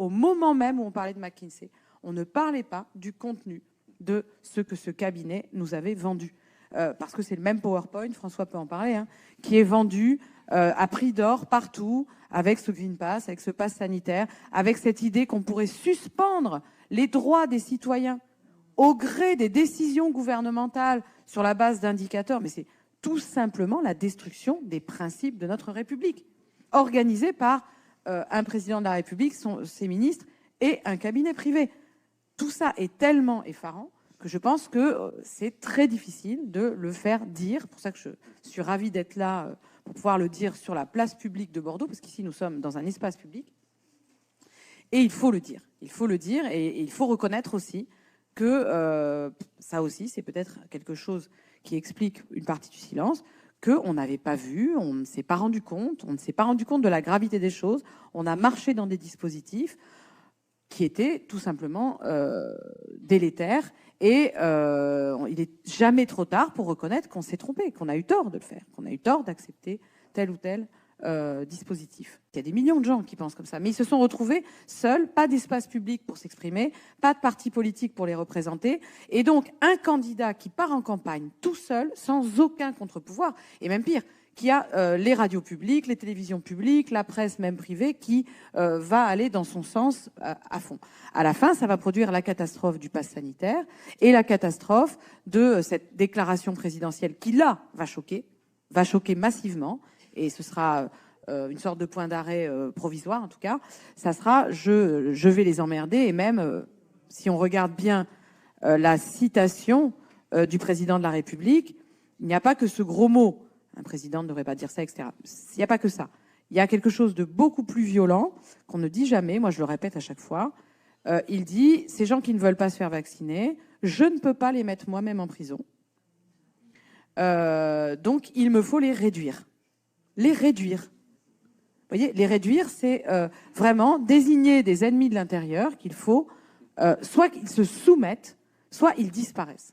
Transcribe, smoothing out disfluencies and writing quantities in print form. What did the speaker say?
au moment même où on parlait de McKinsey, on ne parlait pas du contenu de ce que ce cabinet nous avait vendu. Parce que c'est le même PowerPoint, François peut en parler, hein, qui est vendu à prix d'or partout, avec ce Green Pass, avec ce pass sanitaire, avec cette idée qu'on pourrait suspendre les droits des citoyens au gré des décisions gouvernementales sur la base d'indicateurs. Mais c'est tout simplement la destruction des principes de notre République, organisée par un président de la République, ses ministres et un cabinet privé. Tout ça est tellement effarant que je pense que c'est très difficile de le faire dire. C'est pour ça que je suis ravie d'être là pour pouvoir le dire sur la place publique de Bordeaux, parce qu'ici nous sommes dans un espace public. Et il faut le dire. Il faut le dire et il faut reconnaître aussi que ça aussi, c'est peut-être quelque chose qui explique une partie du silence, qu'on n'avait pas vu, on ne s'est pas rendu compte, on ne s'est pas rendu compte de la gravité des choses. On a marché dans des dispositifs qui étaient tout simplement délétères. Et il n'est jamais trop tard pour reconnaître qu'on s'est trompé, qu'on a eu tort de le faire, qu'on a eu tort d'accepter tel ou tel dispositif. Il y a des millions de gens qui pensent comme ça, mais ils se sont retrouvés seuls, pas d'espace public pour s'exprimer, pas de parti politique pour les représenter, et donc un candidat qui part en campagne tout seul, sans aucun contre-pouvoir, et même pire, qui a les radios publiques, les télévisions publiques, la presse même privée, qui va aller dans son sens à fond. À la fin, ça va produire la catastrophe du pass sanitaire et la catastrophe de cette déclaration présidentielle qui, là, va choquer massivement, et ce sera une sorte de point d'arrêt provisoire, en tout cas. Ça sera « je vais les emmerder », et même, si on regarde bien la citation du président de la République, il n'y a pas que ce gros mot. Un président ne devrait pas dire ça, etc. Il n'y a pas que ça. Il y a quelque chose de beaucoup plus violent qu'on ne dit jamais. Moi, je le répète à chaque fois. Il dit, ces gens qui ne veulent pas se faire vacciner, je ne peux pas les mettre moi-même en prison. Donc, il me faut les réduire. Les réduire. Vous voyez, les réduire, c'est vraiment désigner des ennemis de l'intérieur qu'il faut, soit qu'ils se soumettent, soit ils disparaissent.